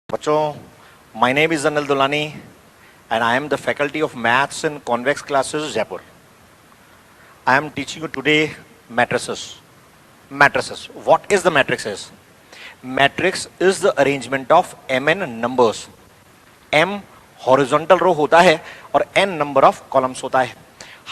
बच्चों, my name is Anil Dulani and I am the faculty of maths in convex classes Jaipur. I am teaching you today matrices. Matrices. What is the matrices? Matrix is the arrangement of mn numbers. m horizontal row होता है और n number of columns होता है.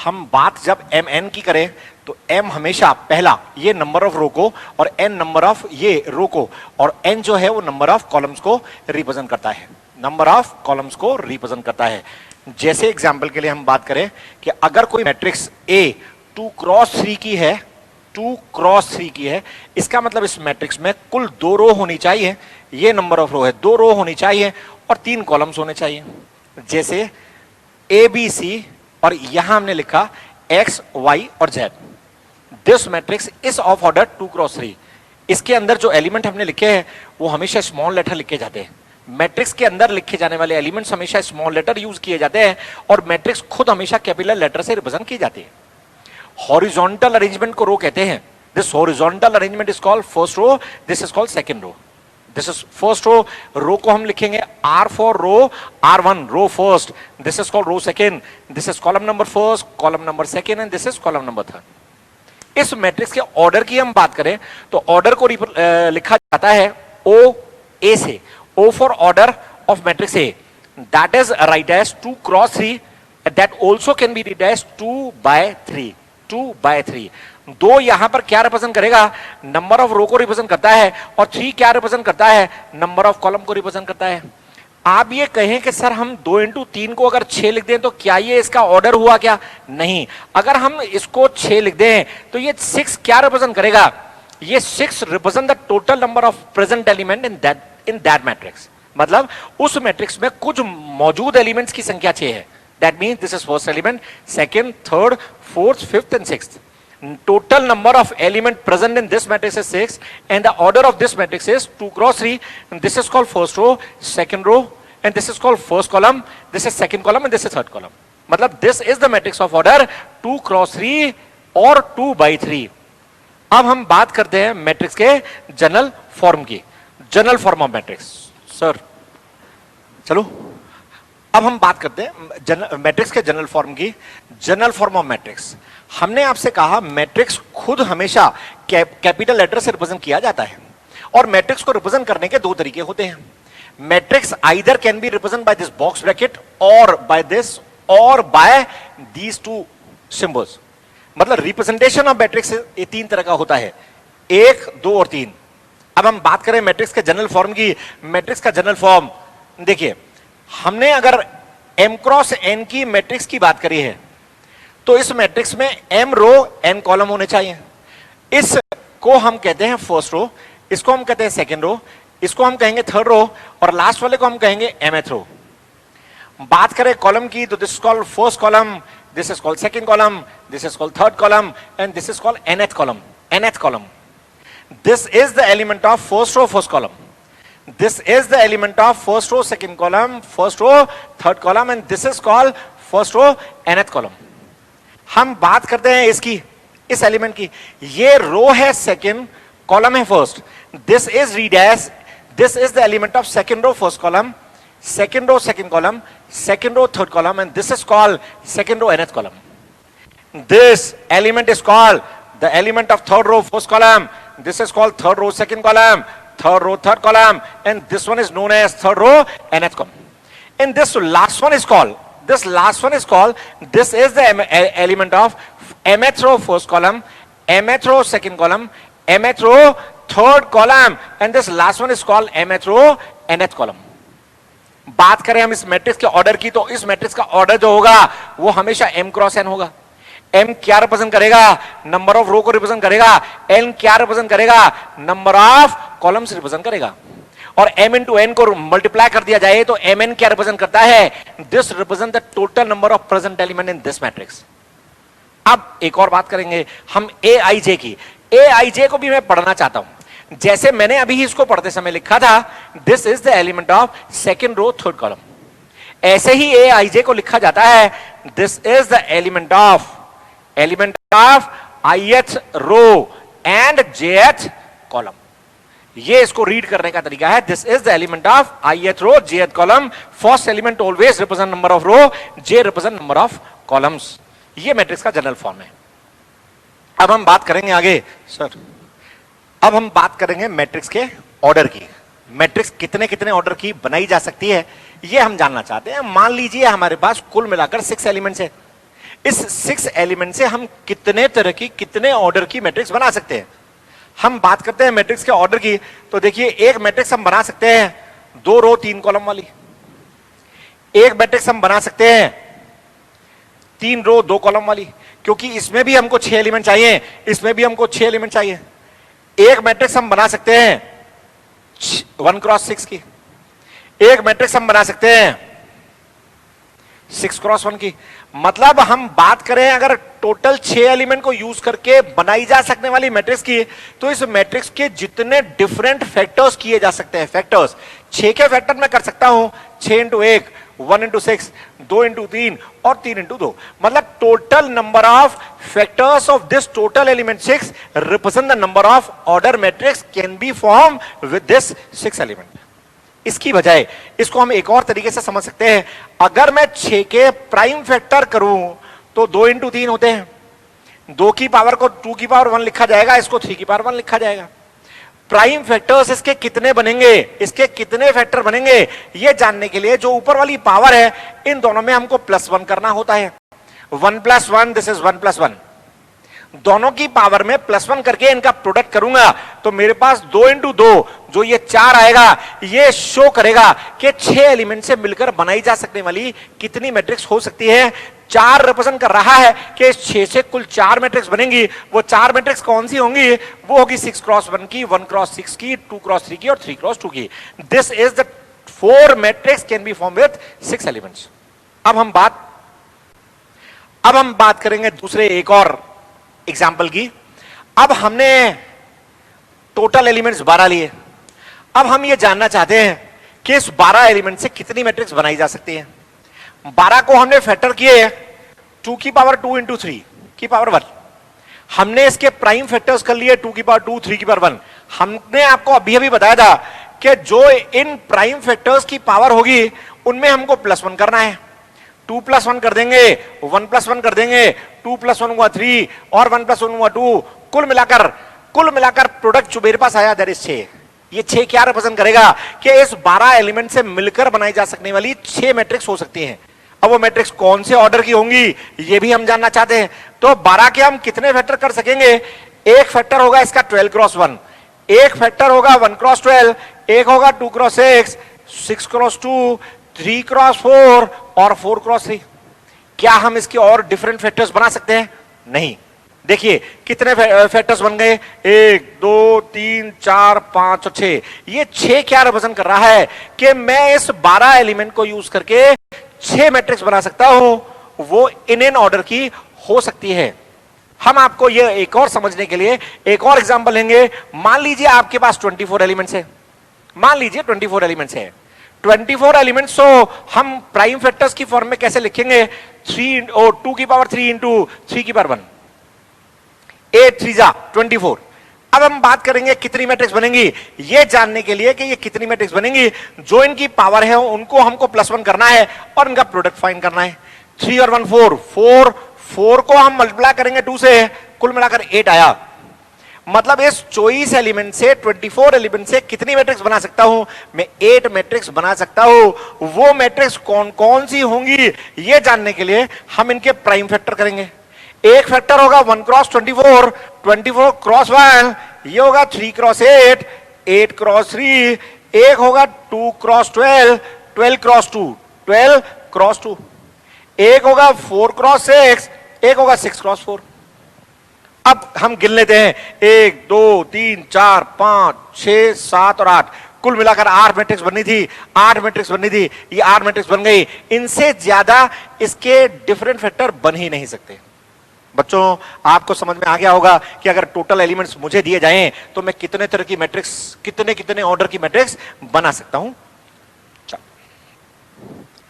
हम बात जब mn की करें तो m हमेशा पहला ये नंबर ऑफ रो को और n नंबर ऑफ ये रो को और n जो है वो नंबर ऑफ कॉलम्स को रिप्रेजेंट करता है. नंबर ऑफ कॉलम्स को रिप्रेजेंट करता है. जैसे एग्जांपल के लिए हम बात करें कि अगर कोई मैट्रिक्स A 2 क्रॉस 3 की है, 2 क्रॉस 3 की है, इसका मतलब इस मैट्रिक्स में कुल 2 रो होनी चाहिए. ये नंबर ऑफ रो है, 2 रो होनी चाहिए और 3 कॉलम्स होने चाहिए. जैसे ABC और यहां हमने लिखा X, Y और Z. This matrix is of order 2 cross 3. इसके अंदर जो एलिमेंट हमने लिखे हैं वो हमेशा स्मॉल लेटर लिखे जाते हैं. मैट्रिक्स के अंदर लिखे जाने वाले एलिमेंट्स हमेशा स्मॉल लेटर यूज किए जाते हैं और मैट्रिक्स खुद हमेशा कैपिटल लेटर से रिप्रेजेंट की जाती है. हॉरिजॉन्टल अरेंजमेंट को रो कहते हैं. This horizontal arrangement is called first row, this is called second row. This is first row. Row को हम लिखेंगे R for row, R1 row first, this is called row second, this is column number first, column number second and this is column number third. इस matrix के order की हम बात करें तो ऑर्डर को लिखा जाता है O A से. O for order of matrix A, that is write as 2 cross 3, that also can be read as 2 by 3. 2 by 3. 2 यहां पर क्या रिप्रेजेंट करेगा? नंबर ऑफ रो को रिप्रेजेंट करता है और 3 क्या रिप्रेजेंट करता है? नंबर ऑफ कॉलम को रिप्रेजेंट करता है. आप ये कहें कि सर हम 2 इंटू 3 को अगर 6 लिख दें तो क्या ये इसका ऑर्डर हुआ क्या? नहीं. अगर हम इसको 6 लिख दें तो ये 6 क्या रिप्रेजेंट करेगा? ये 6 represent the total number of present element in that matrix. मतलब उस मैट्रिक्स में कुछ मौजूद एलिमेंट्स की संख्या 6 है. That means this is first element, second, third, fourth, fifth and sixth. Total number of element present in this matrix is 6 and the order of this matrix is 2 cross 3. And this is called first row, second row and this is called first column, this is second column and this is third column. मतलब this is the matrix of order 2 cross 3 और 2 by 3. अब हम बात करते हैं matrix के general form की. General form of matrix. Sir चलो अब हम बात करते हैं मैट्रिक्स के जनरल फॉर्म की. General form of matrix. हमने आपसे कहा मैट्रिक्स खुद हमेशा कैपिटल लेटर से रिप्रेजेंट किया जाता है और मैट्रिक्स को रिप्रेजेंट करने के 2 तरीके होते हैं. Matrix either can be represent by this box bracket और बाय दिस और बाय दीज 2 सिंबल्स. मतलब रिप्रेजेंटेशन ऑफ मैट्रिक्स ये 3 तरह का होता है, 1, 2 और 3. अब हम बात करें मैट्रिक्स के जनरल फॉर्म की. मैट्रिक्स का जनरल फॉर्म देखिए, हमने अगर m क्रॉस n की मैट्रिक्स की बात करी है तो इस मैट्रिक्स में m रो n कॉलम होने चाहिए. इसको हम कहते हैं फर्स्ट रो, इसको हम कहते हैं सेकंड रो, इसको हम कहेंगे थर्ड रो और लास्ट वाले को हम कहेंगे mth रो. बात करें कॉलम की तो this is called first column, this is called second column, this is called third column and this is called nth column. nth column. This is the element of first row, first column. This is the element of first row, second column, first row, third column and this is called first row, nth column. हम बात करते हैं इसकी, इस element की. ये row है second, column है first. This is read as, this is the element of second row, first column, second row, second column, second row, third column and this is called second row, nth column. This element is called the element of third row, first column. This is called third row, second column, third row, third column and this one is known as third row, nth column. And this last one is called, this is the element of mth row, first column, mth row, second column, mth row, third column and this last one is called mth row, nth column. बात करें हम इस matrix के order की तो इस matrix का order जो होगा वो हमेशा m क्रॉस n होगा. m क्या रिप्रेजेंट करेगा? नंबर ऑफ रो को रिप्रेजेंट करेगा. n क्या रिप्रेजेंट करेगा? नंबर ऑफ कॉलम्स रिप्रेजेंट करेगा. और m इंटू n को मल्टीप्लाई कर दिया जाए तो mn क्या रिप्रेजेंट करता है? This represent the total number of present element in this matrix. अब एक और बात करेंगे हम aij की. aij को भी मैं पढ़ना चाहता हूं. जैसे मैंने अभी इसको पढ़ते समय लिखा था, this is the element of second row, third column. ऐसे ही aij को लिखा जाता है, this is the element of ith row and jth column. ये इसको रीड करने का तरीका है, this is the element of ith row jth column, first element always represent number of row, j represent number of columns. ये matrix का general form है। अब हम बात करेंगे आगे सर, अब हम बात करेंगे मैट्रिक्स के ऑर्डर की। मैट्रिक्स कितने कितने ऑर्डर की बनाई जा सकती है ये हम जानना चाहते हैं। मान लीजिए हमारे पास कुल मिलाकर 6 एलिमेंट्स है। इस 6 एलिमेंट से हम कितने तरह की, कितने ऑर्डर की मैट्रिक्स बना सकते हैं। हम बात करते हैं मैट्रिक्स के ऑर्डर की, तो देखिए एक मैट्रिक्स हम बना सकते हैं 2 रो 3 कॉलम वाली। एक मैट्रिक्स हम बना सकते हैं 3 रो 2 कॉलम वाली, क्योंकि इसमें भी हमको 6 एलिमेंट चाहिए, इसमें भी हमको 6 एलिमेंट चाहिए। एक मैट्रिक्स हम बना सकते हैं 1 क्रॉस 6 की। एक मैट्रिक्स हम बना सकते हैं 6 क्रॉस 1 की। मतलब हम बात करें अगर टोटल 6 एलिमेंट को यूज करके बनाई जा सकने वाली मैट्रिक्स की, तो इस मैट्रिक्स के जितने डिफरेंट फैक्टर्स किए जा सकते हैं, फैक्टर्स 6 के फैक्टर में कर सकता हूं 6 इंटू 1, 1 इंटू 6, 2 इंटू 3 और 3 इंटू 2। मतलब total number of factors of this total element 6 represent the number of order matrix can be form with this 6 element. इसकी बजाय इसको हम एक और तरीके से समझ सकते हैं, अगर मैं 6 के प्राइम फैक्टर करूं तो 2 इंटू 3 होते हैं। 2 की पावर को 2 की पावर 1 लिखा जाएगा, इसको 3 की पावर 1 लिखा जाएगा। प्राइम फैक्टर्स इसके कितने बनेंगे, इसके कितने फैक्टर बनेंगे, ये जानने के लिए जो ऊपर वाली पावर है इन दोनों में हमको +1 करना होता है। 1 + 1 दिस इज 1 + 1। दोनों की पावर में +1 करके इनका प्रोडक्ट करूंगा तो मेरे पास 2 इंटू 2 जो ये 4 आएगा, ये शो करेगा कि 6 एलिमेंट से मिलकर बनाई जा सकने वाली कितनी मैट्रिक्स हो सकती है। 4 रिप्रेजेंट कर रहा है कि इस 6 से कुल 4 मैट्रिक्स बनेंगी। वो 4 मैट्रिक्स कौन सी होंगी, वो होगी 6 क्रॉस 1 की, 1 क्रॉस 6 की, 2 क्रॉस 3 की और 3 क्रॉस 2 की। This is the 4 matrix can be form with 6 elements. अब हम बात करेंगे दूसरे एक और एग्जाम्पल की। अब हमने टोटल एलिमेंट्स 12 लिए। अब हम ये जानना चाहते हैं कि इस 12 एलिमेंट से कितनी मैट्रिक्स बनाई जा सकती है। 12 को हमने फैक्टर किए 2 की पावर 2 इंटू 3 की पावर 1। हमने इसके प्राइम फैक्टर्स कर लिए 2 की पावर 2, 3 की पावर 1। हमने आपको अभी अभी बताया था कि जो इन प्राइम फैक्टर्स की पावर होगी उनमें हमको +1 करना है। 2 + 1 कर देंगे, 1 + 1 कर देंगे, 2 + 1 हुआ 3 और 1 + 1 हुआ 2। कुल मिलाकर प्रोडक्ट जो मेरे पास आया दैट इज 6। ये 6 क्या रिप्रेजेंट करेगा कि इस 12 एलिमेंट से मिलकर बनाई जा सकने वाली 6 मैट्रिक्स हो सकती हैं। अब वो मैट्रिक्स कौन से ऑर्डर की होंगी ये भी हम जानना चाहते हैं। तो 12 के हम कितने फैक्टर कर सकेंगे। एक फैक्टर होगा इसका 12 क्रॉस 1, एक फैक्टर होगा 1 क्रॉस 12, एक होगा 2 क्रॉस 6, 6 क्रॉस 2, 3 क्रॉस 4 और 4 क्रॉस 3। क्या हम इसके और डिफरेंट फैक्टर्स बना सकते हैं? नहीं। देखिए कितने फैक्टर्स बन गए, 1 2 3 4 5 और 6। ये 6 क्या रिप्रेजेंट कर रहा है कि मैं इस 12 एलिमेंट को यूज करके 6 मैट्रिक्स बना सकता हूं, वो इन ऑर्डर की हो सकती है। हम आपको ये एक और समझने के लिए एक और एग्जांपल लेंगे। मान लीजिए आपके पास 24 एलिमेंट्स है। मान लीजिए 24 एलिमेंट्स है। 24 एलिमेंट्स तो हम प्राइम फैक्टर्स की फॉर्म में कैसे लिखेंगे, 2 की पावर 3 इंटू 3 की पावर 1, 8 3 जा 24। अब हम बात करेंगे कितनी मैट्रिक्स बनेंगी। ये जानने के लिए कि ये कितनी मैट्रिक्स बनेंगी, जो इनकी पावर है उनको हमको +1 करना है और इनका प्रोडक्ट फाइंड करना है। 3 और 1 4, 4 को हम मल्टीप्लाई करेंगे 2 से, कुल मिलाकर 8 आया। मतलब इस 24 एलिमेंट से 24 एलिमेंट से कितनी मैट्रिक्स बना सकता हूं, मैं 8 मैट्रिक्स बना सकता हूं। वो मैट्रिक्स कौन कौन सी होंगी ये जानने के लिए हम इनके प्राइम फैक्टर करेंगे। एक फैक्टर होगा 1 क्रॉस 24, 24 क्रॉस 1, ये होगा 3 क्रॉस 8, 8 क्रॉस 3, एक होगा 2 क्रॉस 12, 12 क्रॉस 2, 12 क्रॉस 2, एक होगा 4 क्रॉस 6, एक होगा 6 क्रॉस 4। अब हम गिन लेते हैं 1 2 3 4 5 6 7 और 8। कुल मिलाकर 8 मैट्रिक्स बननी थी, 8 मैट्रिक्स बननी थी। ये 8 मैट्रिक्स बन गई। इनसे ज्यादा इसके डिफरेंट फैक्टर बन ही नहीं सकते। बच्चों आपको समझ में आ गया होगा कि अगर टोटल एलिमेंट्स मुझे दिए जाएं तो मैं कितने तरह की मैट्रिक्स, कितने कितने ऑर्डर की मैट्रिक्स बना सकता हूं।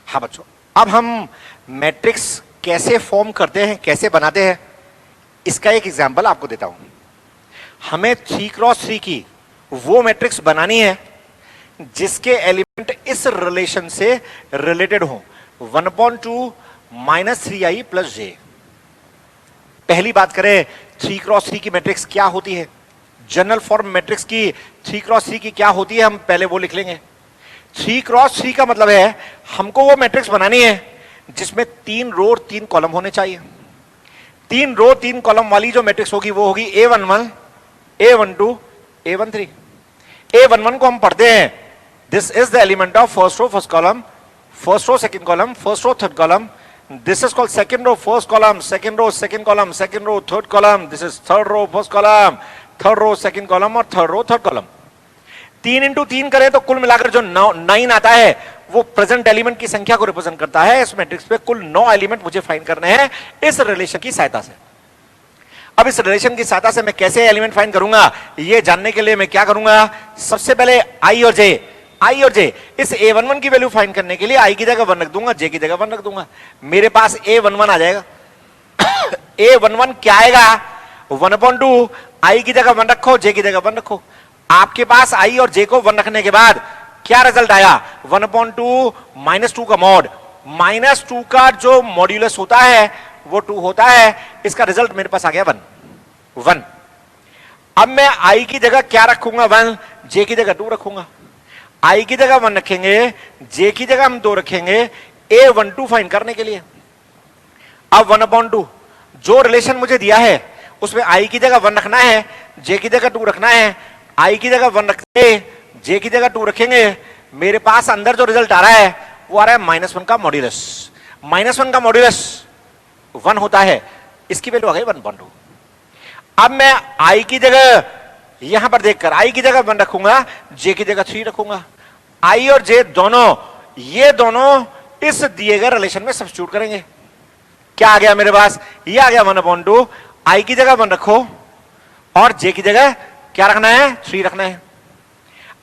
हाँ बच्चों, अब हम मैट्रिक्स कैसे फॉर्म करते हैं, कैसे बनाते हैं, इसका एक एग्जांपल आपको देता हूं। हमें 3 क्रॉस 3 की वो मैट्रिक्स बनानी है जिसके एलिमेंट इस रिलेशन से रिलेटेड हो, 1/2 -3i + j। पहली बात करें 3x3 की मैट्रिक्स क्या होती है, जनरल फॉर्म मैट्रिक्स की 3x3 की क्या होती है, हम पहले वो लिख लेंगे। 3x3 का मतलब है हमको वो मैट्रिक्स बनानी है जिसमें 3 रो और 3 कॉलम होने चाहिए। 3 रो 3 कॉलम वाली जो मैट्रिक्स होगी वो होगी A11, A12, A13। A11 को हम पढ़ते हैं, this is the element of first row first column, first row second column, first row third column. This is called second row first column, second row second column, second row third column. This is third row first column, third row second column और third row third column। 3 into 3 करें तो कुल मिलाकर जो 9 आता है वो present element की संख्या को रिप्रेजेंट करता है। इस मैट्रिक्स पे कुल 9 एलिमेंट मुझे फाइंड करने हैं इस रिलेशन की सहायता से। अब इस रिलेशन की सहायता से मैं कैसे एलिमेंट फाइंड करूंगा, ये जानने के लिए मैं क्या करूंगा, सबसे पहले आई और जे, इस A11 की वैल्यू फाइंड करने के लिए आई की जगह 1 रख दूंगा, जे की जगह 1 रख दूंगा। मेरे पास A11 आ जाएगा। A11 क्या आएगा, 1/2 आई की जगह 1 रखो, जे की जगह 1 रखो। आपके पास आई और जे को 1 रखने के बाद क्या रिजल्ट आया, 1/2 -2 का मॉड, -2 का जो मॉड्यूलस होता है वो 2 होता है। इसका रिजल्ट मेरे पास आ गया 1। अब मैं आई की जगह क्या रखूंगा, 1, जे की जगह 2 रखूंगा। आई की जगह 1 रखेंगे, जे की जगह हम 2 रखेंगे A12 फाइंड करने के लिए। अब 1/2 जो रिलेशन मुझे दिया है उसमें आई की जगह 1 रखना है, जे की जगह 2 रखना है। आई की जगह 1 रखेंगे, जे की जगह 2 रखेंगे। मेरे पास अंदर जो रिजल्ट आ रहा है वो आ रहा है -1 का मॉड्यूलस। -1 का मॉड्यूलस 1 होता है, इसकी वैल्यू आ गई 1/2। अब मैं आई की जगह यहां पर देखकर आई की जगह 1 रखूंगा, जे की जगह 3 रखूंगा। आई और जे दोनों, ये दोनों इस दिए गए रिलेशन में सब्स्टिट्यूट करेंगे। क्या आ गया मेरे पास, ये आ गया 1/2। आई की जगह 1 रखो और जे की जगह क्या रखना है, 3 रखना है।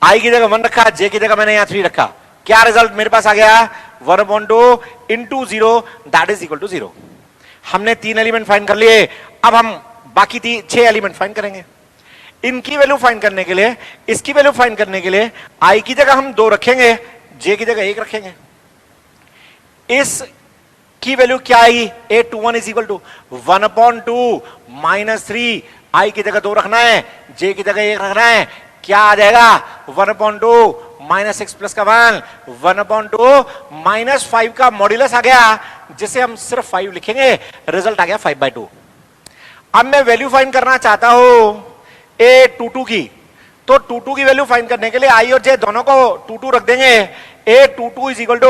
आई की जगह 1 रखा, जे की जगह मैंने यहां 3 रखा। क्या रिजल्ट मेरे पास आ गया, 1/2 × 0 दैट इज इक्वल टू 0। हमने 3 एलिमेंट फाइंड कर लिए। अब हम बाकी 6 एलिमेंट फाइंड करेंगे। इनकी वैल्यू फाइंड करने के लिए, इसकी वैल्यू फाइंड करने के लिए आई की जगह हम 2 रखेंगे, जे की जगह 1 रखेंगे। इस की वैल्यू क्या आएगी, A21 इज इक्वल टू 1/2 -3। आई की जगह 2 रखना है, जे की जगह 1 रखना है। क्या आ जाएगा, 1/2 -6 + का 1, 1/2 -5 का मॉड्यूलस आ गया, जिसे हम सिर्फ 5 लिखेंगे। रिजल्ट आ गया 5/2। अब मैं वैल्यू फाइंड करना चाहता हूं A22 की, तो 22 की वैल्यू फाइंड करने के लिए आई और जे दोनों को 22 रख देंगे। A22 इज इक्वल टू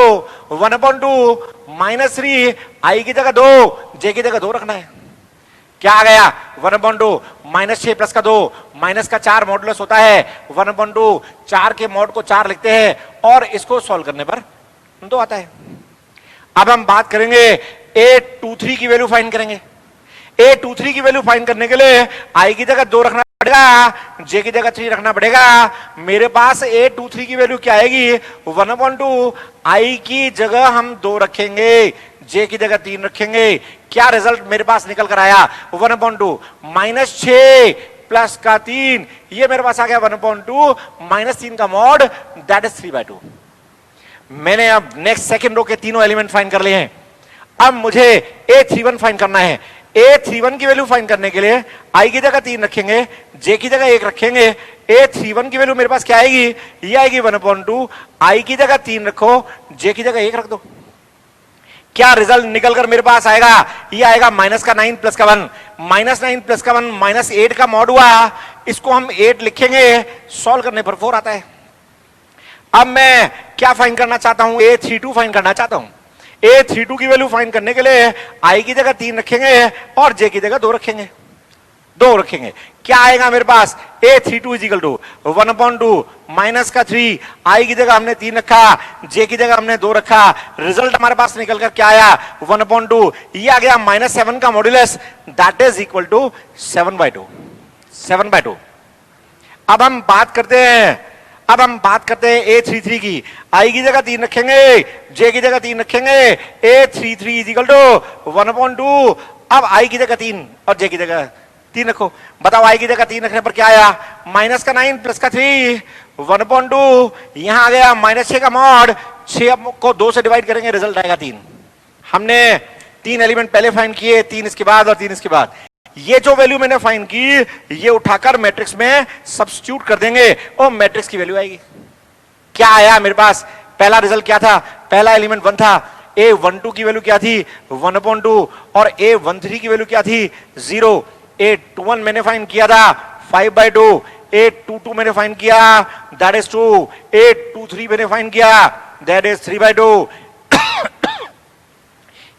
1/2 -3, आई की जगह 2, जे की जगह 2 रखना है। क्या आ गया, 1/2 -6 + का 2, माइनस का 4 मॉडुलस होता है। 1/2 4 के मॉड को 4 लिखते हैं और इसको सॉल्व करने पर 2 आता है। अब हम बात करेंगे A23 की वैल्यू फाइंड करेंगे। A23 की वैल्यू फाइंड करने के लिए आई की जगह 2 रखना पड़ेगा, जे की जगह 3 रखना पड़ेगा। मेरे पास A23 की वैल्यू क्या आएगी, 1/2 आई की जगह हम 2 रखेंगे, जे की जगह 3 रखेंगे। क्या रिजल्ट मेरे पास निकल कर आया, 1/2 -6 + का 3, ये मेरे पास आ गया 1/2 -3 का मॉड दैट इज 3/2। मैंने अब नेक्स्ट सेकंड रो के तीनों एलिमेंट फाइंड कर लिए हैं। अब मुझे A31 फाइंड करना है। A31 की वैल्यू फाइंड करने के लिए आई की जगह 3 रखेंगे, जे की जगह 1 रखेंगे। A31 की वैल्यू मेरे पास क्या आएगी, ये आएगी 1/2, आई की जगह 3 रखो, जे की जगह 1 रख दो। क्या रिजल्ट निकलकर मेरे पास आएगा, ये आएगा -9 + का 1, -9 + का 1 -8 का मॉड हुआ। इसको हम 8 लिखेंगे, सॉल्व करने पर 4 आता है। अब मैं क्या फाइंड करना चाहता हूं, A32 फाइंड करना चाहता हूं। A32 की वैल्यू फाइंड करने के लिए आई की जगह 3 रखेंगे और जे की जगह 2 रखेंगे, 2 रखेंगे। क्या आएगा मेरे पास, A32 is equal to 1/2 minus का 3, आई की जगह हमने 3 रखा, जे की जगह हमने 2 रखा। रिजल्ट हमारे पास निकल कर क्या आया, 1/2, ये आ गया -7 का modulus that is equal to 7/2। अब हम बात करते हैं A33 की। आई की जगह 3 रखेंगे, जे की जगह 3 रखेंगे। A33 is equal to 1/2। अब आई की जगह 3 और जे की जगह 3 रखो, बताओ आई की जगह 3 रखने पर क्या आया, माइनस का 9 प्लस का 3 1/2, यहां आ गया -6 का मॉड, 6 को 2 से डिवाइड करेंगे रिजल्ट आएगा 3। हमने 3 एलिमेंट पहले फाइंड किए, 3 इसके बाद और 3 इसके बाद। ये जो वैल्यू मैंने फाइंड की ये उठाकर मैट्रिक्स में सब्स्टिट्यूट कर देंगे और मैट्रिक्स की वैल्यू आएगी। क्या आया मेरे पास, पहला रिजल्ट क्या था, पहला एलिमेंट 1 था, A12 की वैल्यू क्या थी 1/2 और A13 की वैल्यू क्या थी 0। A21 मैंने फाइंड किया था 5/2, A22 मैंने फाइंड किया दैट इज 2, A23 मैंने फाइंड किया दैट इज 3/2,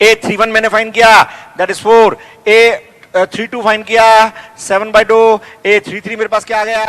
A31 मैंने फाइंड किया दैट इज 4, A32 फाइंड किया 7/2, A33 मेरे पास क्या आ गया